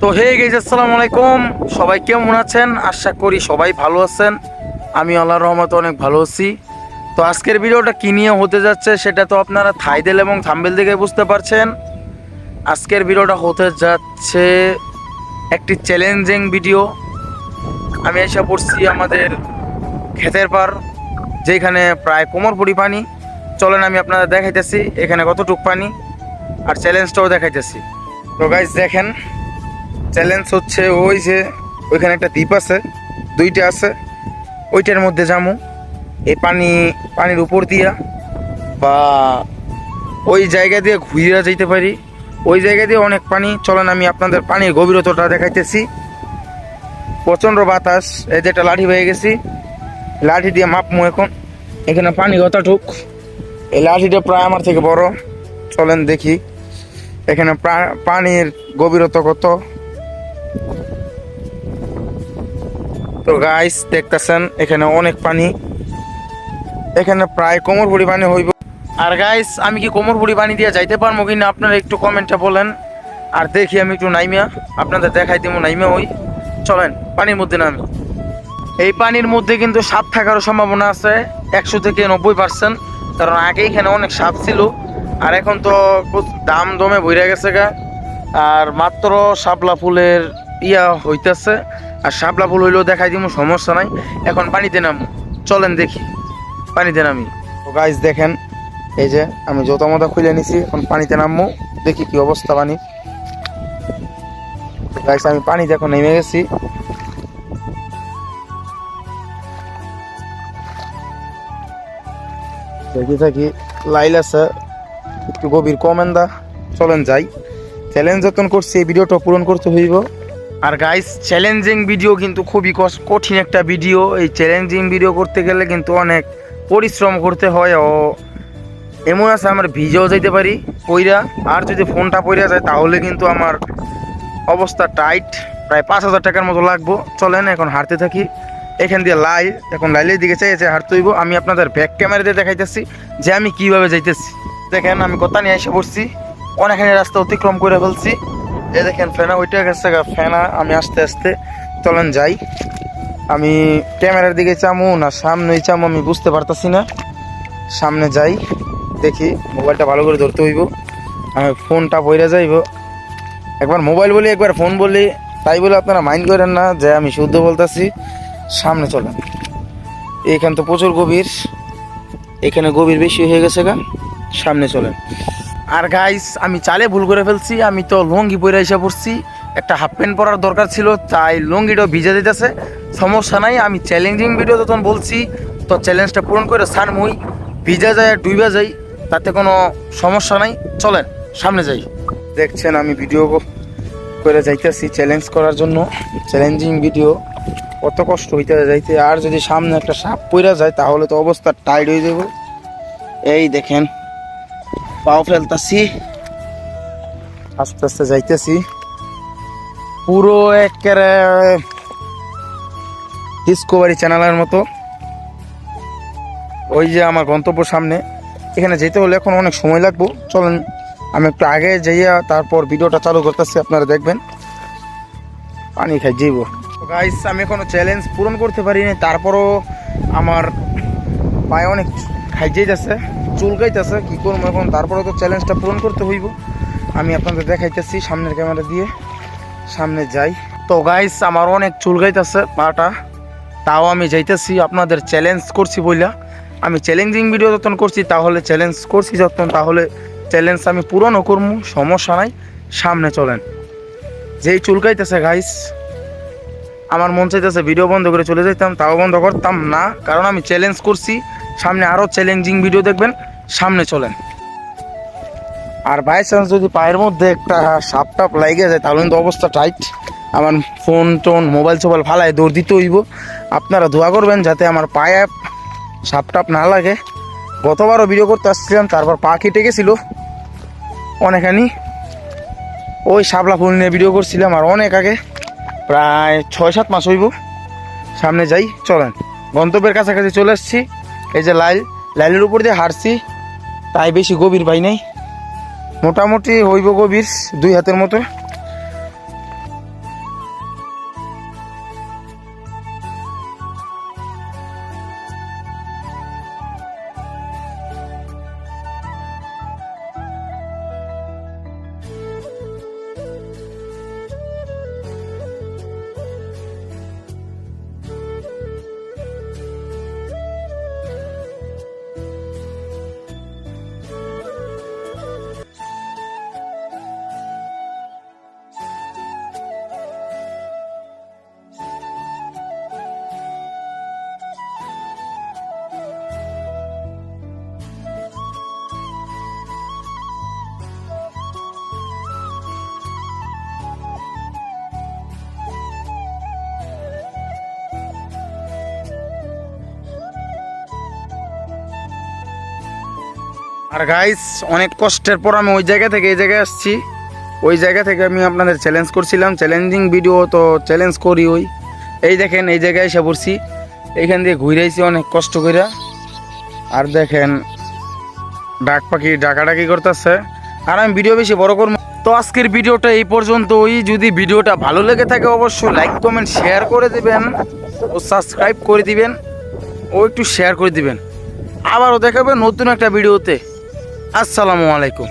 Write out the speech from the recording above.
তো hey guys, আসসালামু আলাইকুম। সবাই কেমন আছেন? আশা করি সবাই ভালো আছেন। আমি আল্লাহর রহমতে অনেক ভালো আছি। তো আজকের ভিডিওটা কি নিয়ে হতে যাচ্ছে সেটা তো আপনারা থাইটেল এবং থাম্বনেল দেখে বুঝতে পারছেন। আজকের ভিডিওটা হতে যাচ্ছে একটি চ্যালেঞ্জিং ভিডিও। আমি এসে পড়ছি আমাদের ক্ষেতের পার, যেখানে প্রায় কোমর পড়ি পানি। চলেন আমি আপনাদের দেখাইতেছি এখানে কতটুক পানি, আর চ্যালেঞ্জটাও দেখাইতেছি। তো গাইস দেখেন, চ্যালেঞ্জ হচ্ছে ওই যে ওইখানে একটা দ্বীপ আছে, দুইটা আছে, ওইটার মধ্যে যামু। এই পানির উপর দিয়া বা ওই জায়গা দিয়ে ঘুরিয়া যাইতে পারি। ওই জায়গা দিয়ে অনেক পানি। চলেন আমি আপনাদের পানির গভীরতাটা দেখাইতেছি। প্রচণ্ড বাতাস, এই যে একটা লাঠি পেয়ে গেছি, লাঠি দিয়ে মাপমু এখন এখানে পানি কতটুক। এই লাঠিটা প্রায় আমার থেকে বড়। চলেন দেখি এখানে পানির গভীরতা কত। তো গাইস দেখতেছেন এখানে অনেক পানি, এখানে প্রায় কোমর ভরি পানি হইব। আর গাইস আমি কি কোমর ভরি পানি দিয়ে যাইতে পারবো কিনা আপনারা একটু কমেন্টে বলেন। আর দেখি আমি একটু নাইমিয়া আপনাদের দেখাই দেবো নাইমিয়া ওই। চলেন পানির মধ্যে নামি। এই পানির মধ্যে কিন্তু সাপ থাকারও সম্ভাবনা আছে 100 থেকে 90%, কারণ আগে এখানে অনেক সাপ ছিল। আর এখন তো দাম দমে বইরা গেছে গা। আর মাত্র শাপলা ফুলের হইতেছে, আর শাপলা ফুল হইলেও দেখাই দিব, সমস্যা নাই। এখন পানিতে নামো, চলেন দেখি পানিতে নামি। তো গাইস দেখেন, এই যে আমি জোতা মোতা খুলে নিছি, এখন পানিতে নামবো, দেখি কি অবস্থা পানি। গাইস আমি পানিতে এখন নেমে গেছি। দেখি থাকি লাইল আছে একটু গভীর কমেন্দা। চলেন যাই, চ্যালেঞ্জ যতন করছি এই ভিডিওটা পূরণ করতে হইব। আর গাইস চ্যালেঞ্জিং ভিডিও কিন্তু খুবই কঠিন একটা ভিডিও। এই চ্যালেঞ্জিং ভিডিও করতে গেলে কিন্তু অনেক পরিশ্রম করতে হয়। ও এমন আছে আমার ভিজেও যাইতে পারি পইরা, আর যদি ফোনটা পইরা যায় তাহলে কিন্তু আমার অবস্থা টাইট। প্রায় 5000 টাকার মতো লাগবো। চলেন এখন হাঁটতে থাকি। এখান দিয়ে এখন লাইলের দিকে চাইছে হাঁটতে হইব। আমি আপনাদের ব্যাক ক্যামেরা দিয়ে দেখাইতেছি যে আমি কিভাবে যাইতেছি। দেখেন আমি কথা নিয়ে এসে পড়ছি, অনেকখানি রাস্তা অতিক্রম করে ফেলছি। এই দেখেন ফেনা, ওইটা গেছে ফেনা। আমি আস্তে আস্তে চলেন যাই। আমি ক্যামেরার দিকে চামু না সামনে চামু আমি বুঝতে পারতাছি না। সামনে যাই, দেখি মোবাইলটা ভালো করে ধরতে হইব, আমি ফোনটা বইরা যাইব। একবার মোবাইল বলি একবার ফোন বলি, তাই বলে আপনারা মাইন্ড করেন না যে আমি শুদ্ধ বলতেছি। সামনে চলেন, এখান তো প্রচুর গভীর, এখানে গভীর বেশি হয়ে গেছে গা। সামনে চলেন। আর গাইস আমি চালে ভুল করে ফেলছি, আমি তো লুঙ্গি পরে এসে পড়ছি। একটা হাফ প্যান্ট পরার দরকার ছিল, তাই লুঙ্গিটাও ভিজে দিতেছে। সমস্যা নাই, আমি চ্যালেঞ্জিং ভিডিও যখন বলছি তো চ্যালেঞ্জটা পূরণ করে সারমুই। ভিজা যায় ডুইবা যাই, তাতে কোনো সমস্যা নাই। চলেন সামনে যাই। দেখছেন আমি ভিডিও করে যাইতেছি চ্যালেঞ্জ করার জন্য। চ্যালেঞ্জিং ভিডিও কত কষ্ট হইতে যাইতে, আর যদি সামনে একটা সাপ পইরা যায় তাহলে তো অবস্থা টাইট হয়ে যাব। এই দেখেন পাও ফেলতাছি, আস্তে আস্তে যাইতেছি। পুরো একেবারে ডিসকভারি চ্যানেলের মতো। ওই যে আমার গন্তব্য সামনে, এখানে যেতে হলে এখন অনেক সময় লাগবে। চলেন আমি একটু আগে যাইয়া তারপর ভিডিওটা চালু করতেছি, আপনারা দেখবেন। পানি খাই যাইব। গাইস আমি এখনো চ্যালেঞ্জ পূরণ করতে পারিনি, তারপরও আমার পায়ে অনেক খাই যাইতেছে, চুলকাইতেছে। কি করবো এখন, তারপরে তো চ্যালেঞ্জটা পূরণ করতে হইব। আমি আপনাদের দেখাইতেছি সামনের ক্যামেরা দিয়ে। সামনে যাই। তো গাইস আমার অনেক চুলকাইতেছে পাটা, তাও আমি যাইতেছি। আপনাদের চ্যালেঞ্জ করছি বইলা, আমি চ্যালেঞ্জিং ভিডিও যখন করছি তাহলে চ্যালেঞ্জ করছি যখন, তাহলে চ্যালেঞ্জ আমি পূরণও করবো, সমস্যা নাই। সামনে চলেন। যেই চুলকাইতেছে গাইস, আমার মন চাইতেছে ভিডিও বন্ধ করে চলে যেতাম, তাও বন্ধ করতাম না, কারণ আমি চ্যালেঞ্জ করছি। সামনে আরও চ্যালেঞ্জিং ভিডিও দেখবেন। সামনে চলেন। আর বাই চান্স যদি পায়ের মধ্যে একটা সাপ টাপ লাগে যায় তাহলে কিন্তু অবস্থা টাইট। আমার ফোন টোন মোবাইল সোবাইল ফালায় দৌড় দিতে হইব। আপনারা দোয়া করবেন যাতে আমার পায়ে সাপ টাপ না লাগে। গতবারও ভিডিও করতে আসছিলাম, তারপর পা কেটে গেছিল অনেকখানি। ওই শাপলা ফুল নিয়ে ভিডিও করছিলাম, আর অনেক আগে, প্রায় 6-7 মাস হইব। সামনে যাই, চলেন। গন্তব্যের কাছাকাছি চলে আসছি। এই যে লাইলের উপর দিয়ে হাঁটছি, তাই বেশি গভীর পাই নাই, মোটামুটি হইব গভীর 2 হাতের মতো। আর গাইস অনেক কষ্টের পর আমি ওই জায়গা থেকে এই জায়গায় আসছি। ওই জায়গা থেকে আমি আপনাদের চ্যালেঞ্জ করছিলাম, চ্যালেঞ্জিং ভিডিও তো চ্যালেঞ্জ করি। ওই এই দেখেন এই জায়গায় এসে পড়ছি, এইখান দিয়ে ঘুরাইছি অনেক কষ্ট করে। আর দেখেন ডাক পাখি ডাকাডাকি করতেছে। আর আমি ভিডিও বেশি বড় করবো। তো আজকের ভিডিওটা এই পর্যন্তই। যদি ভিডিওটা ভালো লেগে থাকে অবশ্যই লাইক কমেন্ট শেয়ার করে দিবেন ও সাবস্ক্রাইব করে দিবেন ও একটু শেয়ার করে দিবেন। আবারও দেখাবে নতুন একটা ভিডিওতে। আসসালামু আলাইকুম।